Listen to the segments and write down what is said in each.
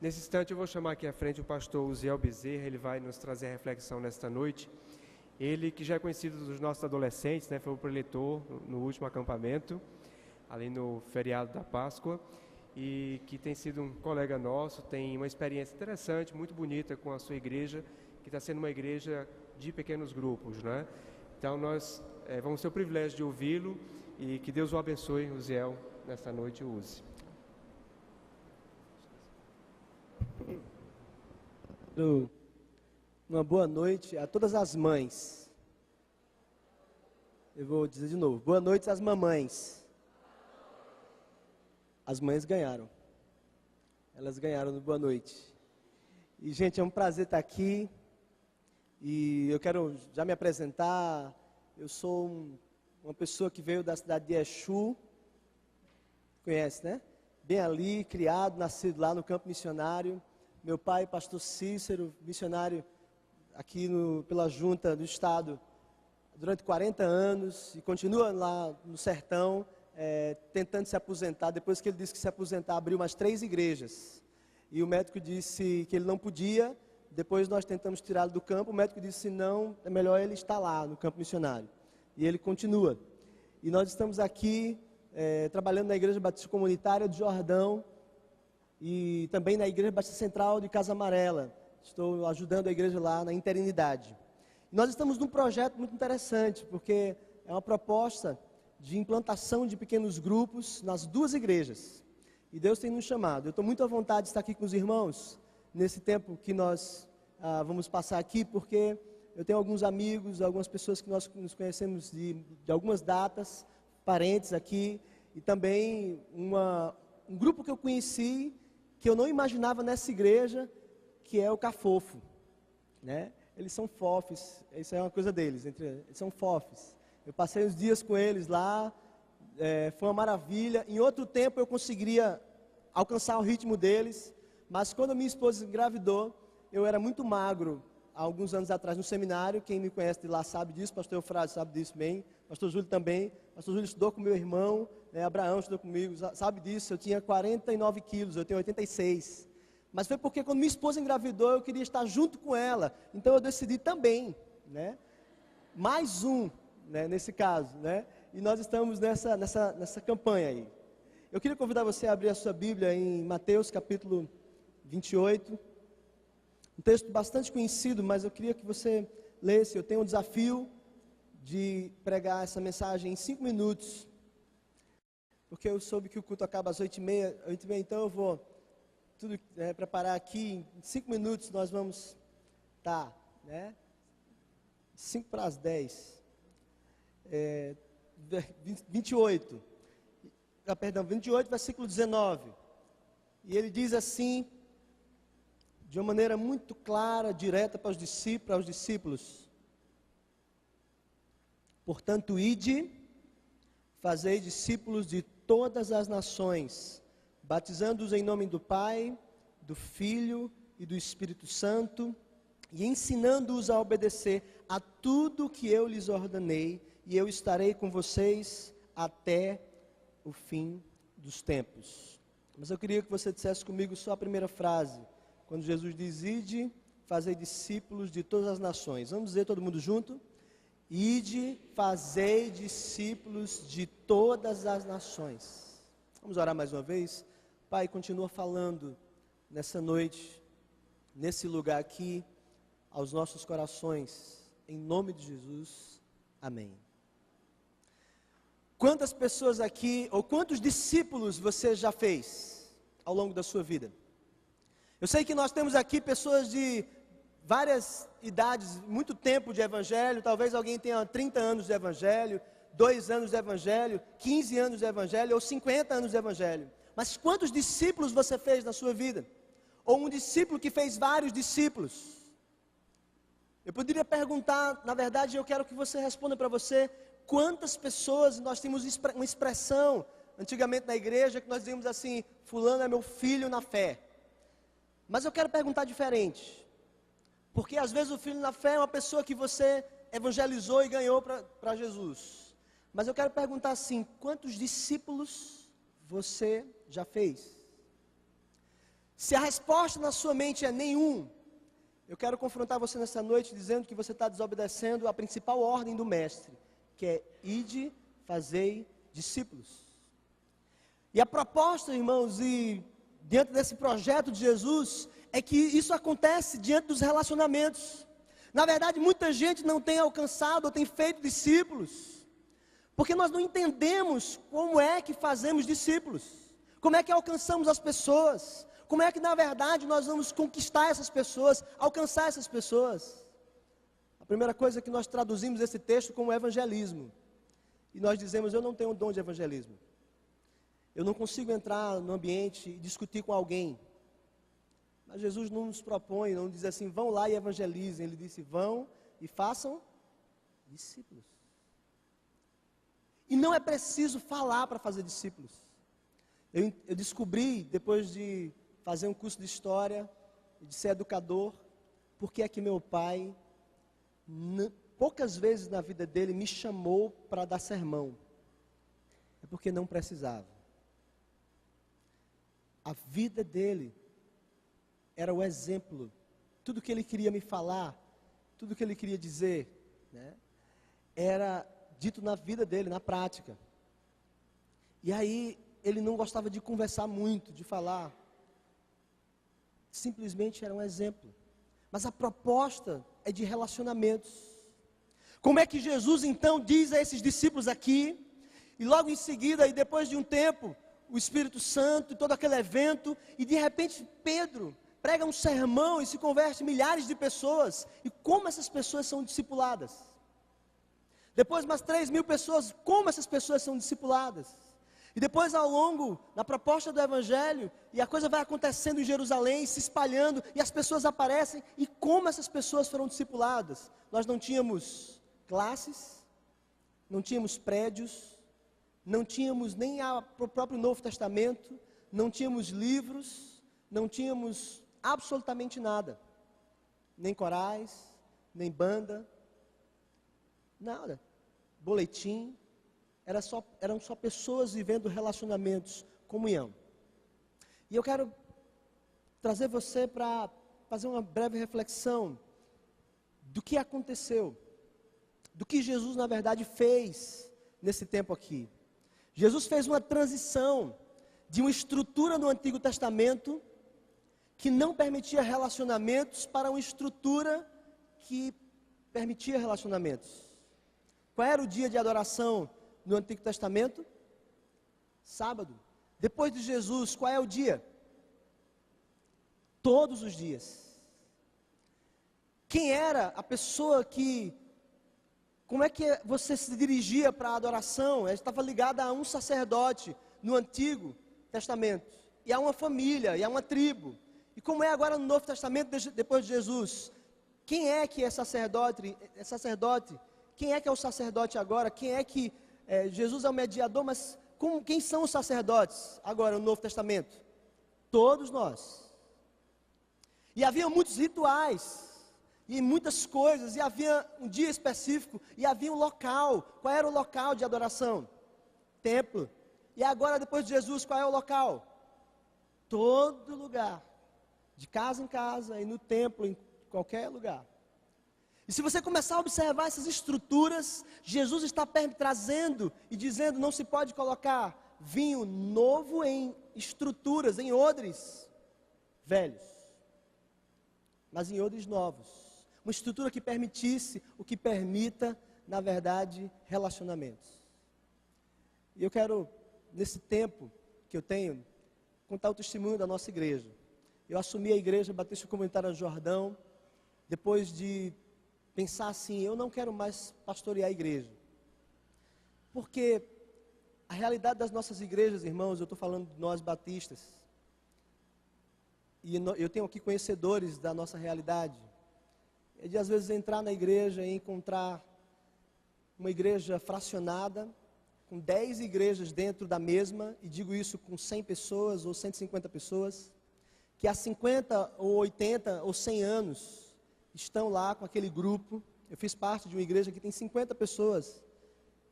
Nesse instante eu vou chamar aqui à frente o pastor Uziel Bezerra, ele vai nos trazer a reflexão nesta noite. Ele que já é conhecido dos nossos adolescentes, né, foi o preletor no último acampamento, ali no feriado da Páscoa, e que tem sido um colega nosso, tem uma experiência interessante, muito bonita com a sua igreja, que está sendo uma igreja de pequenos grupos, né? Então nós vamos ter o privilégio de ouvi-lo e que Deus o abençoe, Uziel, nesta noite o use. Uma boa noite a todas as mães. Eu vou dizer de novo, boa noite às mamães. As mães ganharam. Elas ganharam no boa noite. E, gente, é um prazer estar aqui. E eu quero já me apresentar. Eu sou uma pessoa que veio da cidade de Exu. Conhece, né? Bem ali, criado, nascido lá no campo missionário. Meu pai, pastor Cícero, missionário aqui pela junta do estado durante 40 anos. E continua lá no sertão, tentando se aposentar. Depois que ele disse que se aposentar, abriu mais 3 igrejas. E o médico disse que ele não podia. Depois nós tentamos tirá-lo do campo. O médico disse, não, é melhor ele estar lá no campo missionário. E ele continua. E nós estamos aqui trabalhando na Igreja Batista Comunitária de Jordão e também na Igreja Batista Central de Casa Amarela. Estou ajudando a igreja lá na interinidade. E nós estamos num projeto muito interessante, porque é uma proposta de implantação de pequenos grupos nas 2 igrejas. E Deus tem nos chamado. Eu estou muito à vontade de estar aqui com os irmãos, nesse tempo que nós vamos passar aqui, porque eu tenho alguns amigos, algumas pessoas que nós nos conhecemos de algumas datas, parentes aqui, e também um grupo que eu conheci, que eu não imaginava nessa igreja, que é o Cafofo, né? Eles são fofes, isso é uma coisa deles, eles são fofes. Eu passei uns dias com eles lá, foi uma maravilha. Em outro tempo eu conseguiria alcançar o ritmo deles, mas quando a minha esposa engravidou, eu era muito magro, há alguns anos atrás no seminário. Quem me conhece de lá sabe disso, pastor Eufrásio sabe disso bem, pastor Júlio também. Pastor Júlio estudou com meu irmão, Abraão estudou comigo, sabe disso. Eu tinha 49 quilos, eu tenho 86. Mas foi porque quando minha esposa engravidou, eu queria estar junto com ela. Então eu decidi também, né? Mais um, né, nesse caso, né? E nós estamos nessa campanha aí. Eu queria convidar você a abrir a sua Bíblia em Mateus capítulo 28. Um texto bastante conhecido, mas eu queria que você lesse. Eu tenho um desafio de pregar essa mensagem em 5 minutos. Porque eu soube que o culto acaba às 8h30, então eu vou preparar aqui. Em 5 minutos nós vamos estar, né? 5 para as 10. 28, versículo 19. E ele diz assim, de uma maneira muito clara, direta para os discípulos. Portanto, ide, fazei discípulos de todas as nações, batizando-os em nome do Pai, do Filho e do Espírito Santo, e ensinando-os a obedecer a tudo que eu lhes ordenei, e eu estarei com vocês até o fim dos tempos. Mas eu queria que você dissesse comigo só a primeira frase, quando Jesus diz, ide, fazei discípulos de todas as nações. Vamos dizer todo mundo junto? Ide, fazei discípulos de todas as nações. Vamos orar mais uma vez? Pai, continua falando nessa noite, nesse lugar aqui, aos nossos corações, em nome de Jesus, amém. Quantas pessoas aqui, ou quantos discípulos você já fez ao longo da sua vida? Eu sei que nós temos aqui pessoas de várias idades, muito tempo de evangelho. Talvez alguém tenha 30 anos de evangelho, 2 anos de evangelho, 15 anos de evangelho, ou 50 anos de evangelho. Mas quantos discípulos você fez na sua vida? Ou um discípulo que fez vários discípulos? Eu poderia perguntar, na verdade eu quero que você responda para você, quantas pessoas. Nós temos uma expressão, antigamente na igreja, que nós dizíamos assim, fulano é meu filho na fé. Mas eu quero perguntar diferente, porque às vezes o filho na fé é uma pessoa que você evangelizou e ganhou para Jesus. Mas eu quero perguntar assim, quantos discípulos você já fez? Se a resposta na sua mente é nenhum, eu quero confrontar você nessa noite dizendo que você está desobedecendo a principal ordem do Mestre, que é: ide, fazei discípulos. E a proposta, irmãos, e diante desse projeto de Jesus, é que isso acontece diante dos relacionamentos. Na verdade, muita gente não tem alcançado ou tem feito discípulos, porque nós não entendemos como é que fazemos discípulos, como é que alcançamos as pessoas, como é que na verdade nós vamos conquistar essas pessoas, alcançar essas pessoas. A primeira coisa é que nós traduzimos esse texto como evangelismo, e nós dizemos: eu não tenho dom de evangelismo, eu não consigo entrar no ambiente e discutir com alguém. Mas Jesus não nos propõe, não diz assim: vão lá e evangelizem. Ele disse: vão e façam discípulos. E não é preciso falar para fazer discípulos. Eu descobri, depois de fazer um curso de história, de ser educador, porque é que meu pai, poucas vezes na vida dele, me chamou para dar sermão. É porque não precisava. A vida dele era o exemplo. Tudo que ele queria me falar, tudo que ele queria dizer, né, era dito na vida dele, na prática. E aí, ele não gostava de conversar muito, de falar. Simplesmente era um exemplo. Mas a proposta é de relacionamentos. Como é que Jesus então diz a esses discípulos aqui, e logo em seguida, e depois de um tempo, o Espírito Santo, todo aquele evento, e de repente Pedro prega um sermão e se converte milhares de pessoas. E como essas pessoas são discipuladas? Depois mais 3.000 pessoas, como essas pessoas são discipuladas? E depois ao longo, na proposta do Evangelho, e a coisa vai acontecendo em Jerusalém, se espalhando, e as pessoas aparecem, e como essas pessoas foram discipuladas? Nós não tínhamos classes, não tínhamos prédios, não tínhamos nem o próprio Novo Testamento, não tínhamos livros, não tínhamos absolutamente nada, nem corais, nem banda, nada, boletim. Eram só pessoas vivendo relacionamentos, comunhão. E eu quero trazer você para fazer uma breve reflexão do que aconteceu, do que Jesus na verdade fez nesse tempo aqui. Jesus fez uma transição de uma estrutura no Antigo Testamento que não permitia relacionamentos para uma estrutura que permitia relacionamentos. Qual era o dia de adoração no Antigo Testamento? Sábado. Depois de Jesus, qual é o dia? Todos os dias. Quem era a pessoa que... Como é que você se dirigia para a adoração? Ela estava ligada a um sacerdote no Antigo Testamento. E a uma família, e a uma tribo. E como é agora no Novo Testamento, depois de Jesus? Quem é que é sacerdote? Quem é que é o sacerdote agora? Quem é que... Jesus é o mediador, mas quem são os sacerdotes agora no Novo Testamento? Todos nós. E havia muitos rituais, e muitas coisas, e havia um dia específico, e havia um local. Qual era o local de adoração? Templo. E agora, depois de Jesus, qual é o local? Todo lugar, de casa em casa, e no templo, em qualquer lugar. E se você começar a observar essas estruturas, Jesus está trazendo e dizendo: não se pode colocar vinho novo em estruturas, em odres velhos, mas em odres novos. Uma estrutura que permitisse o que permita, na verdade, relacionamentos. E eu quero, nesse tempo que eu tenho, contar o testemunho da nossa igreja. Eu assumi a igreja Batista Comunitária Jordão, depois de pensar assim: eu não quero mais pastorear a igreja. Porque a realidade das nossas igrejas, irmãos, eu estou falando de nós batistas, e eu tenho aqui conhecedores da nossa realidade, é de às vezes entrar na igreja e encontrar uma igreja fracionada, com 10 igrejas dentro da mesma, e digo isso com 100 pessoas ou 150 pessoas, que há 50 ou 80 ou 100 anos estão lá com aquele grupo. Eu fiz parte de uma igreja que tem 50 pessoas,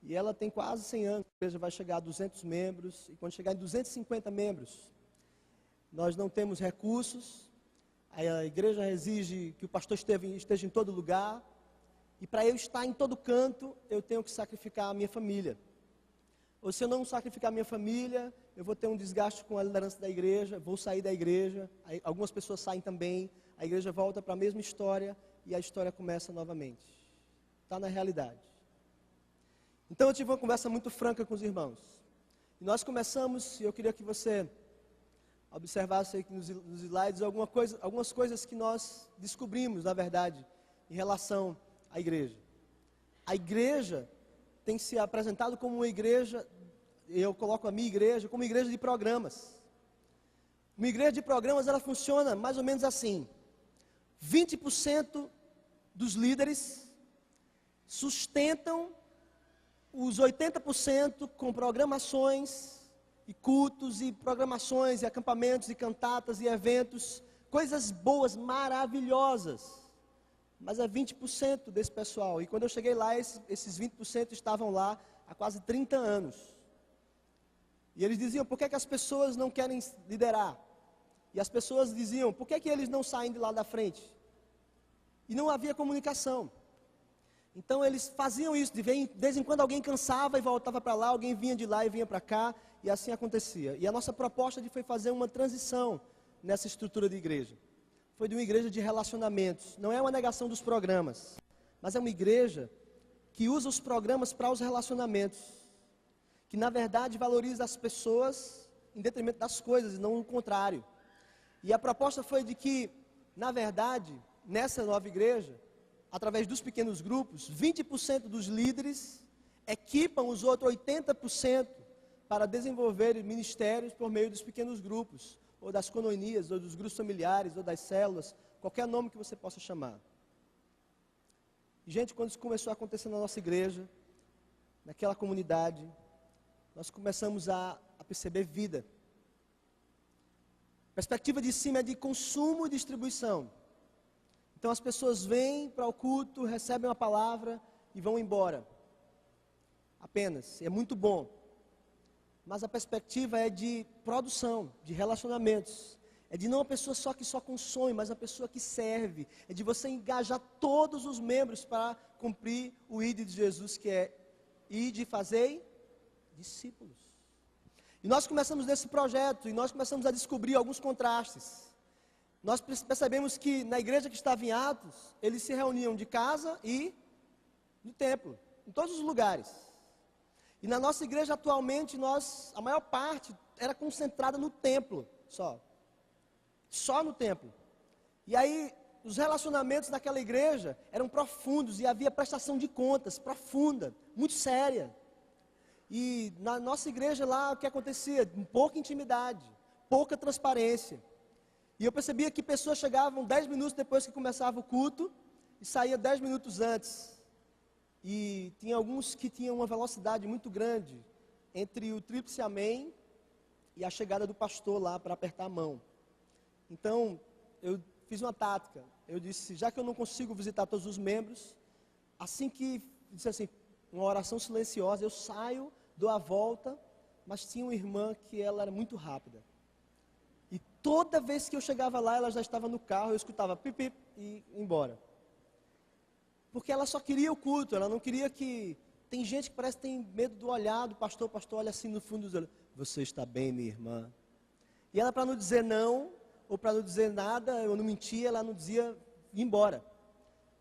e ela tem quase 100 anos. A igreja vai chegar a 200 membros, e quando chegar em 250 membros, nós não temos recursos, a igreja exige que o pastor esteja em todo lugar, e para eu estar em todo canto, eu tenho que sacrificar a minha família. Ou se eu não sacrificar a minha família, eu vou ter um desgaste com a liderança da igreja, vou sair da igreja, algumas pessoas saem também, a igreja volta para a mesma história, e a história começa novamente. Está na realidade. Então eu tive uma conversa muito franca com os irmãos. E nós começamos, e eu queria que você observasse aqui nos slides algumas coisas que nós descobrimos, na verdade, em relação à igreja. A igreja tem se apresentado como uma igreja, eu coloco a minha igreja como igreja de programas. Uma igreja de programas, ela funciona mais ou menos assim. 20% dos líderes sustentam os 80% com programações e cultos e programações e acampamentos e cantatas e eventos, coisas boas, maravilhosas. Mas é 20% desse pessoal. E quando eu cheguei lá, esses 20% estavam lá há quase 30 anos. E eles diziam, por que as pessoas não querem liderar? E as pessoas diziam, por que eles não saem de lá da frente? E não havia comunicação. Então eles faziam isso, de vez em quando alguém cansava e voltava para lá, alguém vinha de lá e vinha para cá, e assim acontecia. E a nossa proposta foi fazer uma transição nessa estrutura de igreja. Foi de uma igreja de relacionamentos. Não é uma negação dos programas, mas é uma igreja que usa os programas para os relacionamentos. Que na verdade valoriza as pessoas em detrimento das coisas, e não o contrário. E a proposta foi de que, na verdade, nessa nova igreja, através dos pequenos grupos, 20% dos líderes equipam os outros 80% para desenvolver ministérios por meio dos pequenos grupos, ou das conoinias, ou dos grupos familiares, ou das células, qualquer nome que você possa chamar. E, gente, quando isso começou a acontecer na nossa igreja, naquela comunidade, nós começamos a perceber vida. A perspectiva de cima é de consumo e distribuição. Então as pessoas vêm para o culto, recebem uma palavra e vão embora. Apenas, é muito bom. Mas a perspectiva é de produção, de relacionamentos. É de não uma pessoa só que só consome, mas uma pessoa que serve. É de você engajar todos os membros para cumprir o ID de Jesus, que é ir de fazer discípulos. E nós começamos nesse projeto, e nós começamos a descobrir alguns contrastes. Nós percebemos que na igreja que estava em Atos, eles se reuniam de casa e no templo, em todos os lugares. E na nossa igreja atualmente, a maior parte era concentrada no templo, só no templo. E aí, os relacionamentos naquela igreja eram profundos e havia prestação de contas profunda, muito séria. E na nossa igreja lá, o que acontecia? Pouca intimidade, pouca transparência. E eu percebia que pessoas chegavam 10 minutos depois que começava o culto e saía 10 minutos antes. E tinha alguns que tinham uma velocidade muito grande entre o tríplice amém e a chegada do pastor lá para apertar a mão. Então, eu fiz uma tática. Eu disse, já que eu não consigo visitar todos os membros, assim que, disse assim, uma oração silenciosa, eu saio, dou a volta, mas tinha uma irmã que ela era muito rápida. E toda vez que eu chegava lá, ela já estava no carro, eu escutava pip, pip e ia embora. Porque ela só queria o culto, ela não queria que... Tem gente que parece que tem medo do olhar do pastor, o pastor olha assim no fundo dos olhos, você está bem, minha irmã? E ela, para não dizer não, ou para não dizer nada, eu não mentia, ela não dizia, ia embora.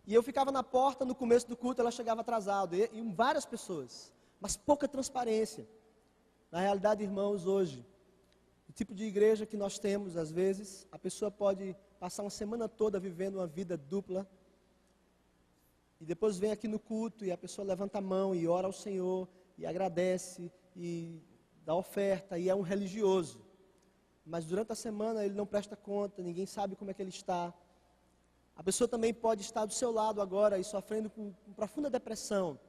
E eu ficava na porta, no começo do culto, ela chegava atrasada, e várias pessoas, mas pouca transparência. Na realidade, irmãos, hoje, o tipo de igreja que nós temos, às vezes, a pessoa pode passar uma semana toda vivendo uma vida dupla, e depois vem aqui no culto, e a pessoa levanta a mão, e ora ao Senhor, e agradece, e dá oferta, e é um religioso. Mas durante a semana ele não presta conta, ninguém sabe como é que ele está. A pessoa também pode estar do seu lado agora e sofrendo com profunda depressão.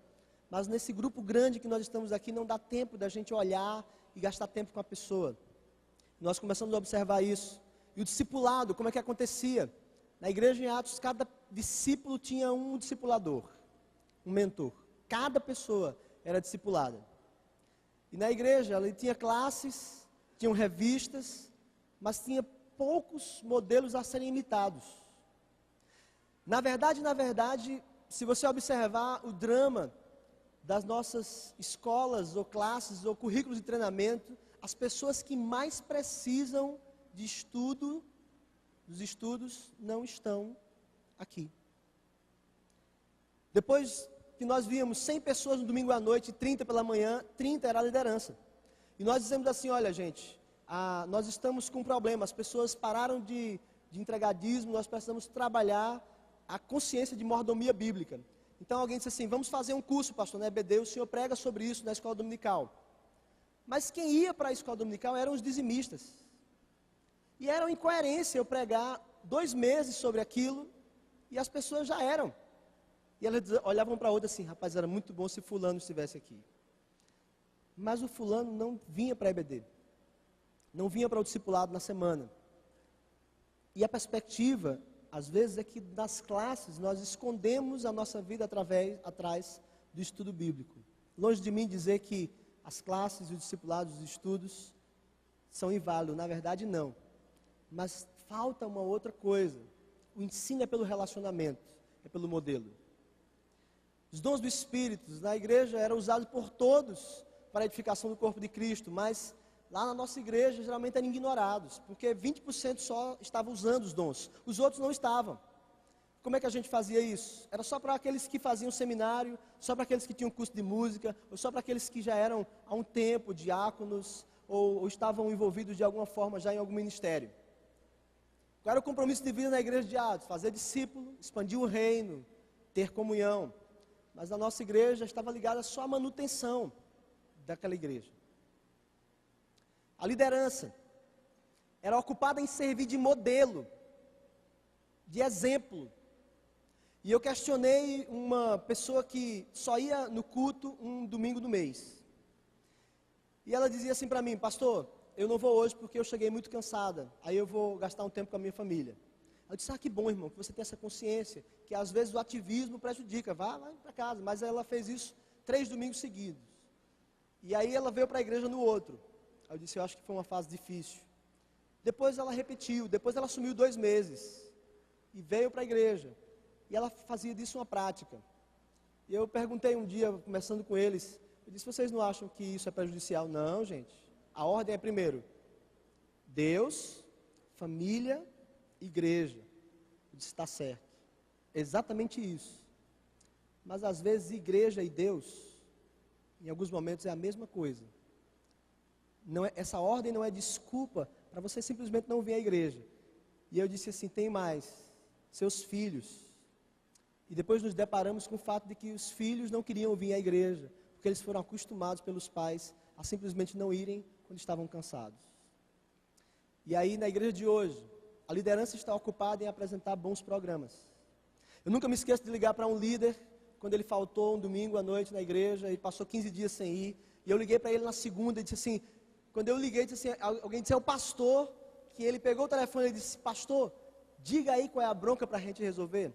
Mas nesse grupo grande que nós estamos aqui, não dá tempo da gente olhar e gastar tempo com a pessoa. Nós começamos a observar isso. E o discipulado, como é que acontecia? Na igreja em Atos, cada discípulo tinha um discipulador, um mentor. Cada pessoa era discipulada. E na igreja, ela tinha classes, tinham revistas, mas tinha poucos modelos a serem imitados. Na verdade, se você observar o drama das nossas escolas ou classes ou currículos de treinamento, as pessoas que mais precisam de estudo, dos estudos, não estão aqui. Depois que nós víamos 100 pessoas no domingo à noite, 30 pela manhã, 30 era a liderança. E nós dizemos assim, olha gente, nós estamos com um problema, as pessoas pararam de entregar dízimo, nós precisamos trabalhar a consciência de mordomia bíblica. Então alguém disse assim, vamos fazer um curso, pastor, na EBD, o senhor prega sobre isso na escola dominical. Mas quem ia para a escola dominical eram os dizimistas. E era uma incoerência eu pregar 2 meses sobre aquilo, e as pessoas já eram. E elas olhavam para a outra assim, rapaz, era muito bom se fulano estivesse aqui. Mas o fulano não vinha para a EBD. Não vinha para o discipulado na semana. E a perspectiva, às vezes, é que das classes nós escondemos a nossa vida atrás do estudo bíblico. Longe de mim dizer que as classes, os discipulados, os estudos são inválidos. Na verdade, não. Mas falta uma outra coisa. O ensino é pelo relacionamento, é pelo modelo. Os dons do Espírito na igreja eram usados por todos para a edificação do corpo de Cristo, mas lá na nossa igreja geralmente eram ignorados, porque 20% só estavam usando os dons, os outros não estavam. Como é que a gente fazia isso? Era só para aqueles que faziam seminário, só para aqueles que tinham curso de música, ou só para aqueles que já eram há um tempo diáconos, ou estavam envolvidos de alguma forma já em algum ministério. Qual era o compromisso de vida na igreja de Atos? Fazer discípulo, expandir o reino, ter comunhão. Mas a nossa igreja estava ligada só à manutenção daquela igreja. A liderança era ocupada em servir de modelo, de exemplo. E eu questionei uma pessoa que só ia no culto um domingo do mês. E ela dizia assim para mim, pastor, eu não vou hoje porque eu cheguei muito cansada, aí eu vou gastar um tempo com a minha família. Eu disse, que bom, irmão, que você tem essa consciência, que às vezes o ativismo prejudica, vai para casa. Mas ela fez isso 3 domingos seguidos. E aí ela veio para a igreja no outro. Eu disse, eu acho que foi uma fase difícil. Depois ela repetiu, depois ela sumiu 2 meses. E veio para a igreja. E ela fazia disso uma prática. E eu perguntei um dia, conversando com eles, eu disse, vocês não acham que isso é prejudicial? Não, gente. A ordem é primeiro, Deus, família, igreja. Eu disse, está certo. Exatamente isso. Mas às vezes igreja e Deus, em alguns momentos é a mesma coisa. Não é, essa ordem não é desculpa para você simplesmente não vir à igreja. E eu disse assim, tem mais, seus filhos. E depois nos deparamos com o fato de que os filhos não queriam vir à igreja, porque eles foram acostumados pelos pais a simplesmente não irem quando estavam cansados. E aí na igreja de hoje, a liderança está ocupada em apresentar bons programas. Eu nunca me esqueço de ligar para um líder, quando ele faltou um domingo à noite na igreja, e passou 15 dias sem ir, e eu liguei para ele na segunda, e disse assim, quando eu liguei, disse assim, alguém disse, é o pastor, que ele pegou o telefone e disse, pastor, diga aí qual é a bronca para a gente resolver.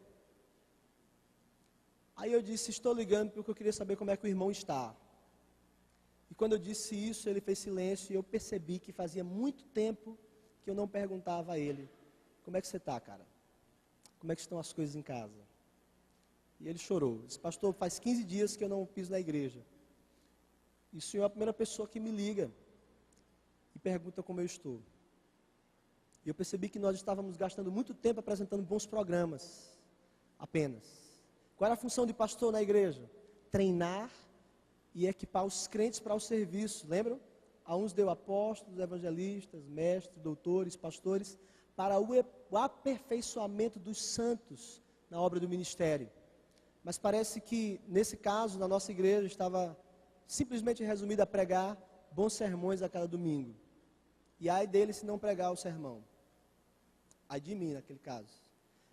Aí eu disse, estou ligando porque eu queria saber como é que o irmão está. E quando eu disse isso, ele fez silêncio, e eu percebi que fazia muito tempo que eu não perguntava a ele, como é que você está, cara? Como é que estão as coisas em casa? E ele chorou, disse, pastor, faz 15 dias que eu não piso na igreja. E o senhor é a primeira pessoa que me liga e pergunta como eu estou. E eu percebi que nós estávamos gastando muito tempo apresentando bons programas, apenas. Qual era a função de pastor na igreja? Treinar e equipar os crentes para o serviço, lembram? A uns deu apóstolos, evangelistas, mestres, doutores, pastores, para o aperfeiçoamento dos santos na obra do ministério. Mas parece que, nesse caso, na nossa igreja, estava simplesmente resumido a pregar bons sermões a cada domingo. E ai dele se não pregar o sermão. Ai de mim, naquele caso.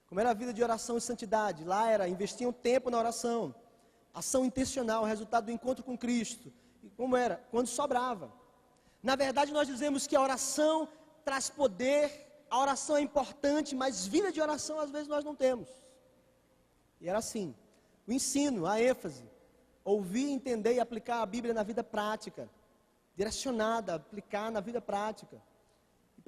Como era a vida de oração e santidade? Lá era, investiam tempo na oração. Ação intencional, resultado do encontro com Cristo. E como era? Quando sobrava. Na verdade, nós dizemos que a oração traz poder, a oração é importante, mas vida de oração às vezes nós não temos. E era assim. O ensino, a ênfase, ouvir, entender e aplicar a Bíblia na vida prática, direcionada, aplicar na vida prática. E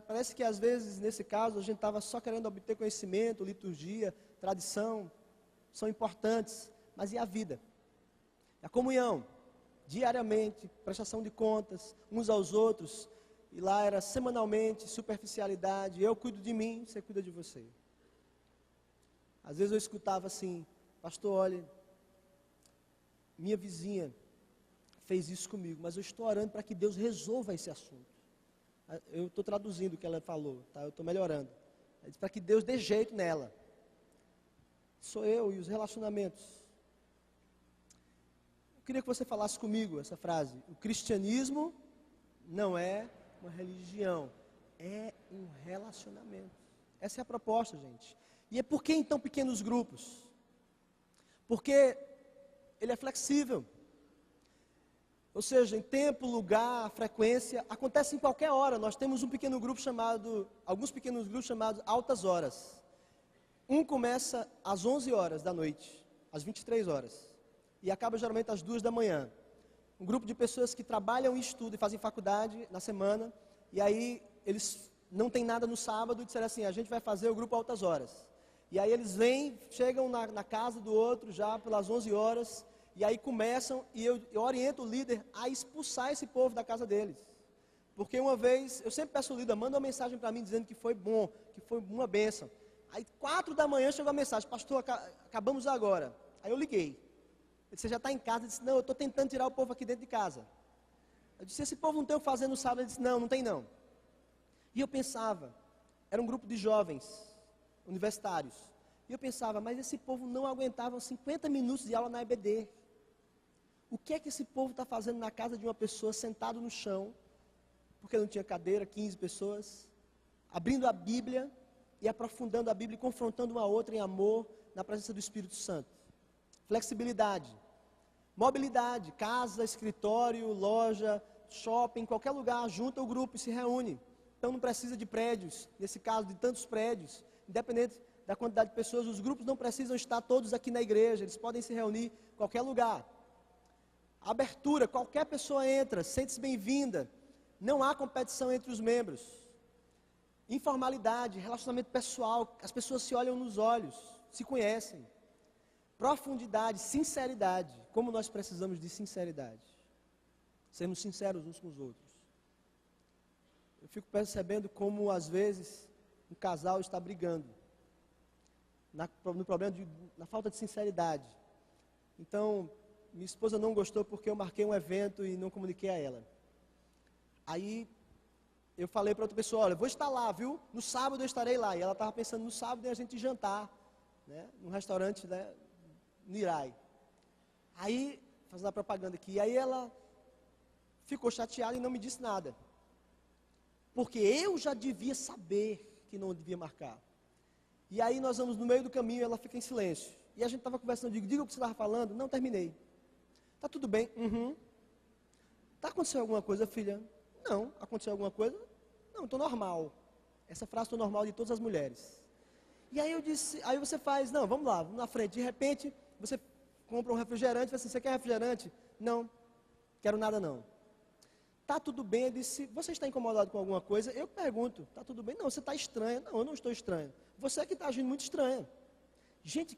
parece que às vezes, nesse caso, a gente estava só querendo obter conhecimento, liturgia, tradição, são importantes, mas e a vida? A comunhão, diariamente, prestação de contas, uns aos outros, e lá era semanalmente, superficialidade, eu cuido de mim, você cuida de você. Às vezes eu escutava assim, pastor, olha, minha vizinha fez isso comigo, mas eu estou orando para que Deus resolva esse assunto. Eu estou traduzindo o que ela falou, tá? Eu estou melhorando. Para que Deus dê jeito nela. Sou eu e os relacionamentos. Eu queria que você falasse comigo essa frase. O cristianismo não é uma religião, é um relacionamento. Essa é a proposta, gente. E é por que então pequenos grupos? Porque ele é flexível. Ou seja, em tempo, lugar, frequência, acontece em qualquer hora. Nós temos alguns pequenos grupos chamados altas horas. Um começa às 11 horas da noite, às 23 horas, e acaba geralmente às 2 da manhã. Um grupo de pessoas que trabalham e estudam e fazem faculdade na semana, e aí eles não têm nada no sábado e disseram assim, a gente vai fazer o grupo altas horas. E aí eles vêm, chegam na casa do outro já pelas 11 horas, e aí começam, e eu oriento o líder a expulsar esse povo da casa deles. Porque uma vez, eu sempre peço ao líder, manda uma mensagem para mim dizendo que foi bom, que foi uma bênção. Aí 4 da manhã chegou a mensagem, pastor, acabamos agora. Aí eu liguei. Ele disse, você já está em casa? Ele disse, não, eu estou tentando tirar o povo aqui dentro de casa. Eu disse, esse povo não tem o que fazer no sábado? Ele disse, não, não tem não. E eu pensava, era um grupo de jovens, universitários. E eu pensava, mas esse povo não aguentava 50 minutos de aula na EBD. O que é que esse povo está fazendo na casa de uma pessoa sentado no chão, porque não tinha cadeira, 15 pessoas, abrindo a Bíblia e aprofundando a Bíblia e confrontando uma outra em amor na presença do Espírito Santo. Flexibilidade, mobilidade, casa, escritório, loja, shopping, qualquer lugar, junta o grupo e se reúne. Então não precisa de prédios, nesse caso de tantos prédios, independente da quantidade de pessoas, os grupos não precisam estar todos aqui na igreja, eles podem se reunir em qualquer lugar. Abertura, qualquer pessoa entra, sente-se bem-vinda, não há competição entre os membros. Informalidade, relacionamento pessoal, as pessoas se olham nos olhos, se conhecem. Profundidade, sinceridade, como nós precisamos de sinceridade. Sermos sinceros uns com os outros. Eu fico percebendo como às vezes um casal está brigando no problema na falta de sinceridade. Então, minha esposa não gostou porque eu marquei um evento e não comuniquei a ela. Aí, eu falei para outra pessoa, olha, vou estar lá, viu? No sábado eu estarei lá. E ela estava pensando no sábado em a gente jantar, né? Num restaurante, né? Nirai. Aí, fazendo a propaganda aqui, e aí ela ficou chateada e não me disse nada. Porque eu já devia saber que não devia marcar. E aí nós vamos no meio do caminho e ela fica em silêncio. E a gente estava conversando, eu digo, diga o que você estava falando. Não, terminei. Tá tudo bem? Uhum. Tá acontecendo alguma coisa, filha? Não. Aconteceu alguma coisa? Não, estou normal. Essa frase, estou normal, de todas as mulheres. E aí eu disse, aí você faz, não, vamos lá, na frente. De repente, você compra um refrigerante, fala assim, você quer refrigerante? Não, quero nada não. Tá tudo bem? Eu disse, você está incomodado com alguma coisa? Eu pergunto, tá tudo bem? Não, você está estranha. Não, eu não estou estranha. Você é que está agindo muito estranha. Gente,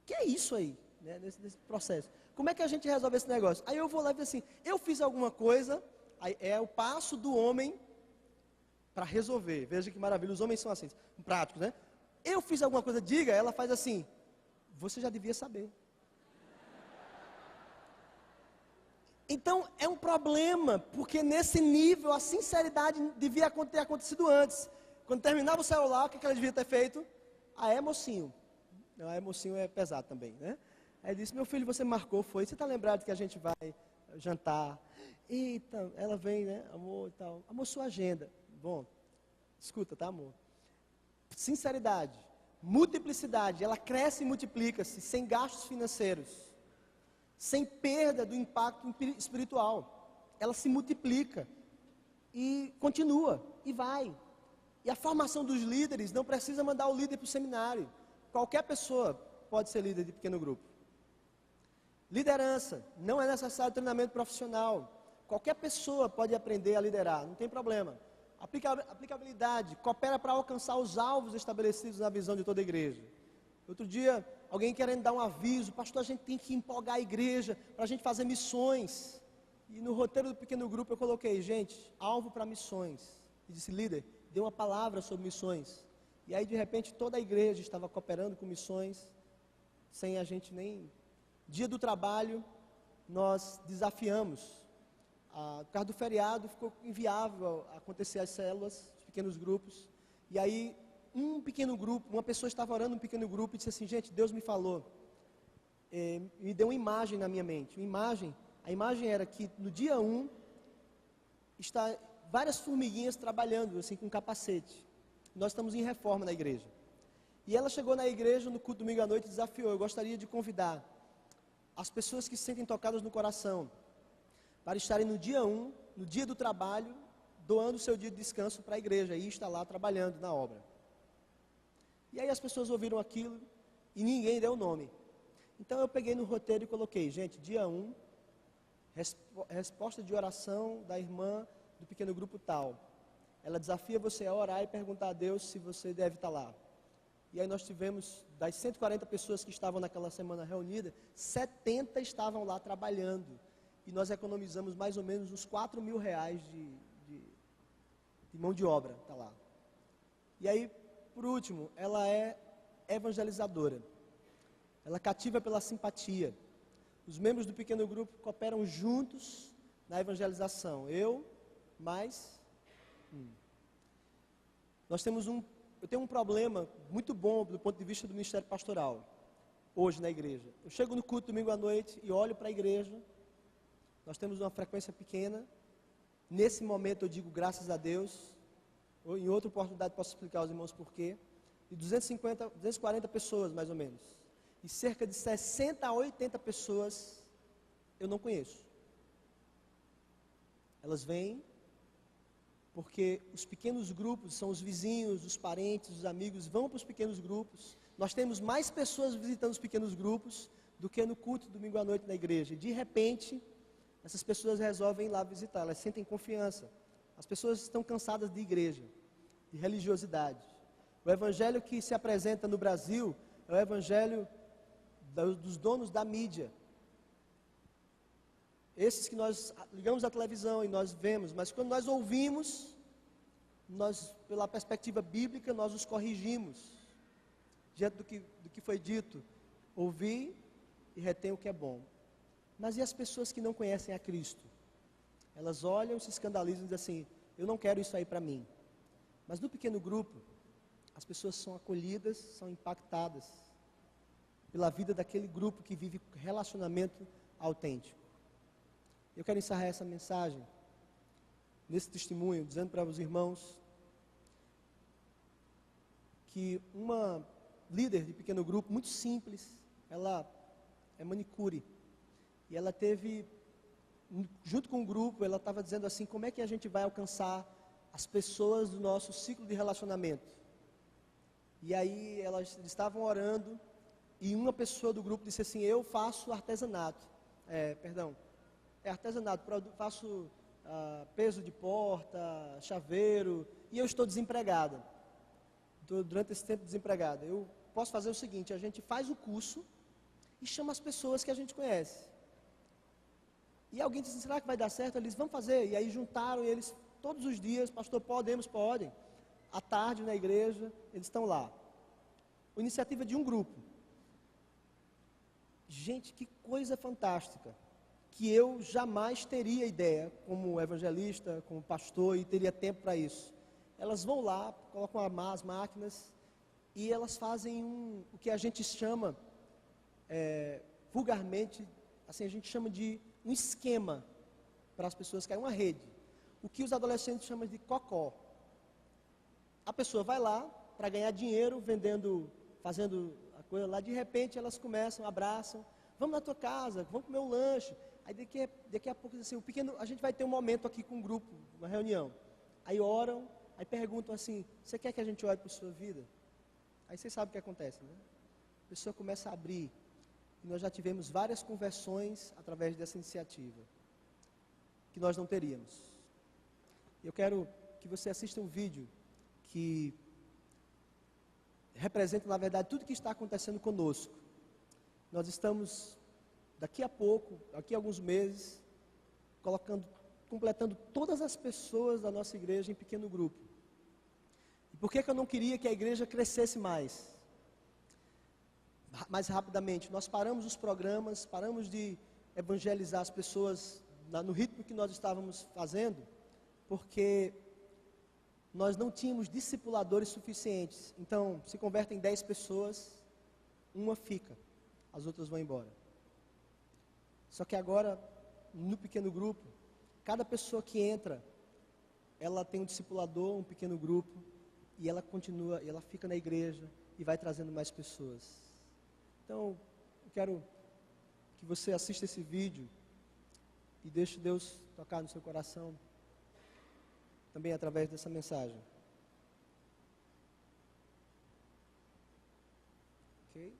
que é isso aí, né, nesse processo? Como é que a gente resolve esse negócio? Aí eu vou lá e digo assim, eu fiz alguma coisa, aí é o passo do homem para resolver. Veja que maravilha, os homens são assim, práticos, né? Eu fiz alguma coisa, diga, ela faz assim, você já devia saber. Então, é um problema, porque nesse nível, a sinceridade devia ter acontecido antes. Quando terminava o celular, o que ela devia ter feito? Mocinho. Não, mocinho é pesado também, né? Aí disse, meu filho, você marcou, foi? Você está lembrado que a gente vai jantar? Eita, ela vem, né? Amor e tal. Amor, sua agenda. Bom, escuta, tá, amor? Sinceridade, multiplicidade, ela cresce e multiplica-se, sem gastos financeiros. Sem perda do impacto espiritual. Ela se multiplica e continua, e vai. E a formação dos líderes não precisa mandar o líder para o seminário. Qualquer pessoa pode ser líder de pequeno grupo. Liderança, não é necessário treinamento profissional. Qualquer pessoa pode aprender a liderar, não tem problema. aplicabilidade, coopera para alcançar os alvos estabelecidos na visão de toda a igreja. Outro dia, alguém querendo dar um aviso, pastor, a gente tem que empolgar a igreja para a gente fazer missões. E no roteiro do pequeno grupo eu coloquei, gente, alvo para missões. E disse, líder, dê uma palavra sobre missões. E aí, de repente, toda a igreja estava cooperando com missões, sem a gente nem... Dia do trabalho, nós desafiamos. Por causa do feriado, ficou inviável acontecer as células, os pequenos grupos. E aí, um pequeno grupo, uma pessoa estava orando num pequeno grupo e disse assim, gente, Deus me falou, me deu uma imagem na minha mente. A imagem era que no dia 1, está várias formiguinhas trabalhando, assim, com capacete. Nós estamos em reforma na igreja. E ela chegou na igreja, no culto domingo à noite, e desafiou, eu gostaria de convidar as pessoas que se sentem tocadas no coração, para estarem no dia 1, no dia do trabalho, doando o seu dia de descanso para a igreja, e estar lá trabalhando na obra. E aí as pessoas ouviram aquilo, e ninguém deu o nome. Então eu peguei no roteiro e coloquei, gente, dia 1, resposta de oração da irmã do pequeno grupo tal. Ela desafia você a orar e perguntar a Deus se você deve estar lá. E aí nós tivemos, das 140 pessoas que estavam naquela semana reunidas, 70 estavam lá trabalhando. E nós economizamos mais ou menos uns R$4.000 de mão de obra, tá lá. E aí, por último, ela é evangelizadora. Ela cativa pela simpatia. Os membros do pequeno grupo cooperam juntos na evangelização. Eu tenho um problema muito bom do ponto de vista do ministério pastoral, hoje na igreja. Eu chego no culto domingo à noite e olho para a igreja, nós temos uma frequência pequena, nesse momento eu digo graças a Deus, ou em outra oportunidade posso explicar aos irmãos por quê, de 240 pessoas mais ou menos, e cerca de 60 a 80 pessoas eu não conheço. Elas vêm porque os pequenos grupos, são os vizinhos, os parentes, os amigos, vão para os pequenos grupos. Nós temos mais pessoas visitando os pequenos grupos do que no culto domingo à noite na igreja. E de repente, essas pessoas resolvem ir lá visitar, elas sentem confiança. As pessoas estão cansadas de igreja, de religiosidade. O evangelho que se apresenta no Brasil é o evangelho dos donos da mídia. Esses que nós ligamos à televisão e nós vemos, mas quando nós ouvimos, pela perspectiva bíblica, nós os corrigimos. Diante do que foi dito, ouvir e retém o que é bom. Mas e as pessoas que não conhecem a Cristo? Elas olham, se escandalizam e dizem assim, eu não quero isso aí para mim. Mas no pequeno grupo, as pessoas são acolhidas, são impactadas pela vida daquele grupo que vive relacionamento autêntico. Eu quero encerrar essa mensagem, nesse testemunho, dizendo para os irmãos que uma líder de pequeno grupo, muito simples, ela é manicure, e ela teve, junto com o grupo, ela estava dizendo assim, como é que a gente vai alcançar as pessoas do nosso ciclo de relacionamento? E aí eles estavam orando, e uma pessoa do grupo disse assim, eu faço artesanato, artesanato, faço peso de porta, chaveiro, e eu estou desempregada. Estou durante esse tempo desempregada. Eu posso fazer o seguinte, a gente faz o curso e chama as pessoas que a gente conhece. E alguém disse, será que vai dar certo? Eles vão fazer. E aí juntaram, e eles todos os dias, pastor, podem. À tarde na igreja, eles estão lá. Iniciativa de um grupo. Gente, que coisa fantástica. Que eu jamais teria ideia, como evangelista, como pastor, e teria tempo para isso. Elas vão lá, colocam as máquinas, e elas fazem o que a gente chama, vulgarmente, assim, a gente chama de um esquema para as pessoas, que é uma rede. O que os adolescentes chamam de cocó. A pessoa vai lá para ganhar dinheiro, fazendo a coisa lá, de repente elas começam, abraçam, vamos na tua casa, vamos comer um lanche. Aí daqui a pouco, assim, a gente vai ter um momento aqui com um grupo, uma reunião. Aí oram, aí perguntam assim, você quer que a gente ore por sua vida? Aí vocês sabem o que acontece, né? A pessoa começa a abrir. E nós já tivemos várias conversões através dessa iniciativa, que nós não teríamos. Eu quero que você assista um vídeo que representa, na verdade, tudo que está acontecendo conosco. Nós estamos, daqui a pouco, daqui a alguns meses, completando todas as pessoas da nossa igreja em pequeno grupo. E por que eu não queria que a igreja crescesse mais rapidamente? Nós paramos os programas, paramos de evangelizar as pessoas no ritmo que nós estávamos fazendo, porque nós não tínhamos discipuladores suficientes. Então, se convertem 10 pessoas, uma fica, as outras vão embora. Só que agora, no pequeno grupo, cada pessoa que entra, ela tem um discipulador, um pequeno grupo, e ela continua, e ela fica na igreja e vai trazendo mais pessoas. Então, eu quero que você assista esse vídeo e deixe Deus tocar no seu coração, também através dessa mensagem. Ok?